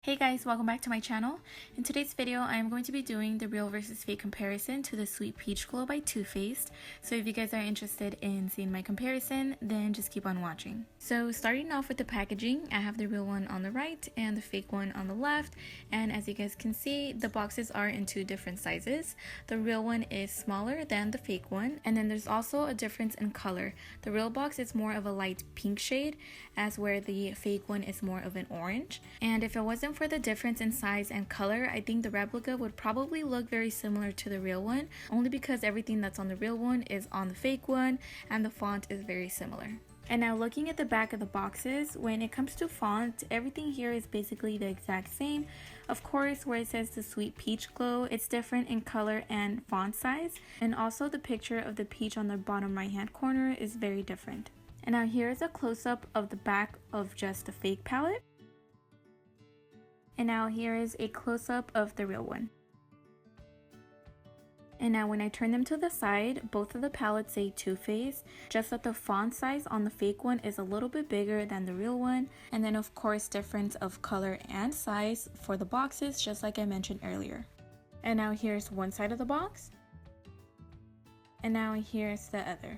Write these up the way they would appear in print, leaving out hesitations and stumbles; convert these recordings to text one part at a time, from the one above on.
Hey guys, welcome back to my channel. In today's video, I am going to be doing the real versus fake comparison to the Sweet Peach Glow by Too Faced. So if you guys are interested in seeing my comparison, then just keep on watching. So starting off with the packaging, I have the real one on the right and the fake one on the left. And as you guys can see, the boxes are in two different sizes. The real one is smaller than the fake one. And then there's also a difference in color. The real box is more of a light pink shade, as where the fake one is more of an orange. And if it wasn't for the difference in size and color, I think the replica would probably look very similar to the real one, only because everything that's on the real one is on the fake one and the font is very similar. And now looking at the back of the boxes, when it comes to font, everything here is basically the exact same. Of course, where it says the Sweet Peach Glow, it's different in color and font size, and also the picture of the peach on the bottom right hand corner is very different. And now here is a close-up of the back of just the fake palette. And now here is a close-up of the real one. And now when I turn them to the side, both of the palettes say Too Faced, just that the font size on the fake one is a little bit bigger than the real one. And then of course difference of color and size for the boxes, just like I mentioned earlier. And now here's one side of the box. And now here's the other.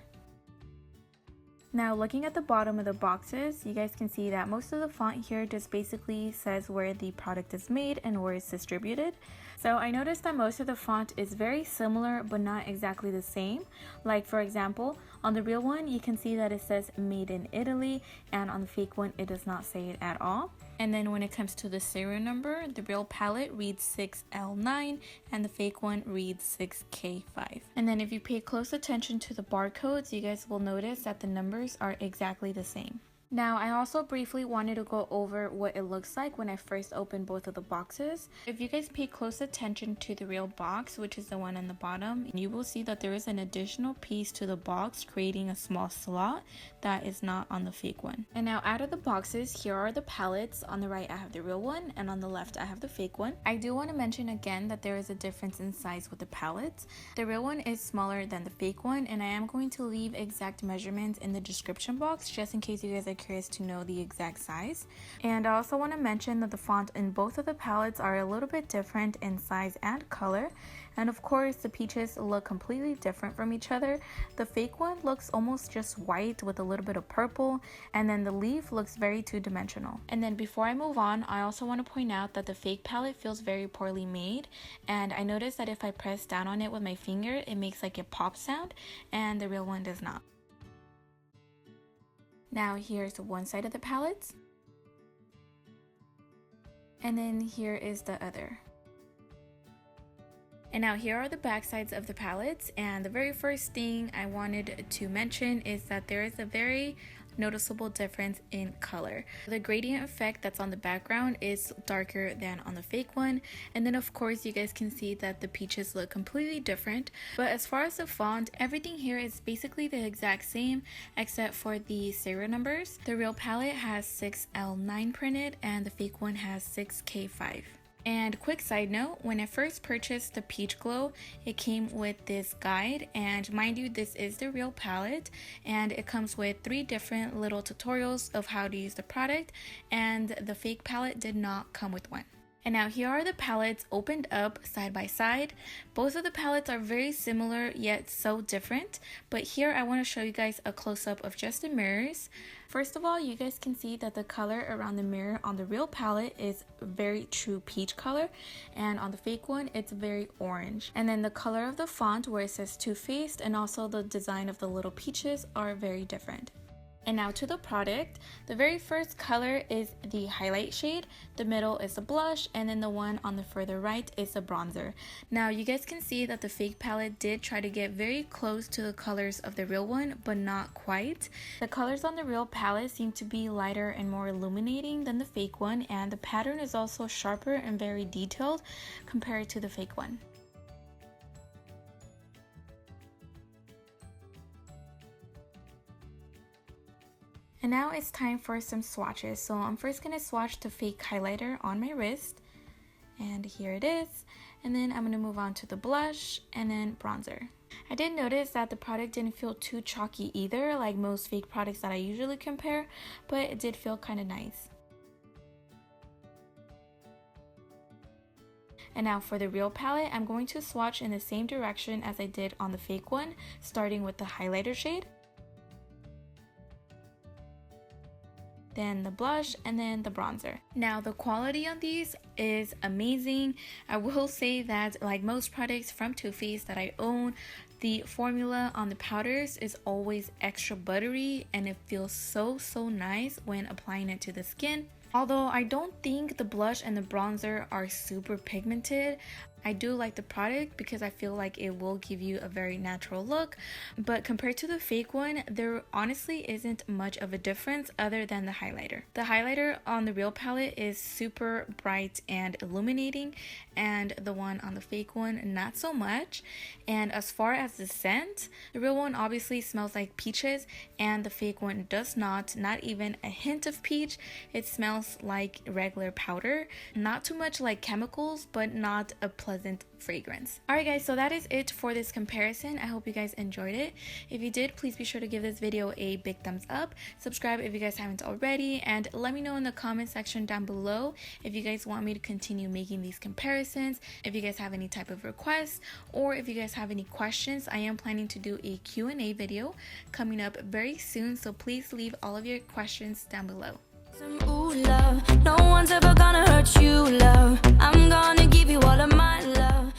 Now looking at the bottom of the boxes, you guys can see that most of the font here just basically says where the product is made and where it's distributed. So I noticed that most of the font is very similar but not exactly the same. Like for example, on the real one you can see that it says made in Italy, and on the fake one it does not say it at all. And then when it comes to the serial number, the real palette reads 6L9 and the fake one reads 6K5. And then if you pay close attention to the barcodes, you guys will notice that the numbers are exactly the same. Now, I also briefly wanted to go over what it looks like when I first opened both of the boxes. If you guys pay close attention to the real box, which is the one on the bottom, you will see that there is an additional piece to the box creating a small slot that is not on the fake one. And now out of the boxes, here are the palettes. On the right, I have the real one, and on the left, I have the fake one. I do want to mention again that there is a difference in size with the palettes. The real one is smaller than the fake one, and I am going to leave exact measurements in the description box just in case you guys are curious to know the exact size. And I also want to mention that the font in both of the palettes are a little bit different in size and color, and of course the peaches look completely different from each other. The fake one looks almost just white with a little bit of purple, and then the leaf looks very two-dimensional. And then before I move on, I also want to point out that the fake palette feels very poorly made, and I noticed that if I press down on it with my finger, it makes like a pop sound, and the real one does not. Now here's one side of the palette, and then here is the other. And now here are the back sides of the palettes, and the very first thing I wanted to mention is that there is a very noticeable difference in color. The gradient effect that's on the background is darker than on the fake one, and then of course you guys can see that the peaches look completely different. But as far as the font, everything here is basically the exact same except for the serial numbers. The real palette has 6L9 printed and the fake one has 6K5. And quick side note, when I first purchased the Peach Glow, it came with this guide, and mind you, this is the real palette, and it comes with 3 different little tutorials of how to use the product, and the fake palette did not come with one. And now here are the palettes opened up side by side. Both of the palettes are very similar yet so different, but here I want to show you guys a close-up of just the mirrors. First of all, you guys can see that the color around the mirror on the real palette is very true peach color, and on the fake one it's very orange. And then the color of the font where it says Too Faced and also the design of the little peaches are very different. And now to the product. The very first color is the highlight shade, the middle is the blush, and then the one on the further right is the bronzer. Now you guys can see that the fake palette did try to get very close to the colors of the real one, but not quite. The colors on the real palette seem to be lighter and more illuminating than the fake one, and the pattern is also sharper and very detailed compared to the fake one. And now it's time for some swatches. So I'm first going to swatch the fake highlighter on my wrist. And here it is. And then I'm going to move on to the blush and then bronzer. I did notice that the product didn't feel too chalky either, like most fake products that I usually compare, but it did feel kind of nice. And now for the real palette, I'm going to swatch in the same direction as I did on the fake one, starting with the highlighter shade, then the blush, and then the bronzer. Now the quality on these is amazing. I will say that like most products from Too Faced that I own, the formula on the powders is always extra buttery and it feels so nice when applying it to the skin. Although I don't think the blush and the bronzer are super pigmented, I do like the product because I feel like it will give you a very natural look, but compared to the fake one, there honestly isn't much of a difference other than the highlighter. The highlighter on the real palette is super bright and illuminating, and the one on the fake one not so much. And as far as the scent, the real one obviously smells like peaches and the fake one does not even a hint of peach. It smells like regular powder, not too much like chemicals, but not a pleasant fragrance. Alright guys, so that is it for this comparison. I hope you guys enjoyed it. If you did, please be sure to give this video a big thumbs up, subscribe if you guys haven't already, and let me know in the comment section down below if you guys want me to continue making these comparisons, if you guys have any type of requests, or if you guys have any questions. I am planning to do a Q&A video coming up very soon, so please leave all of your questions down below. Ooh, love, no one's ever gonna hurt you, love. I'm gonna give you all of my love.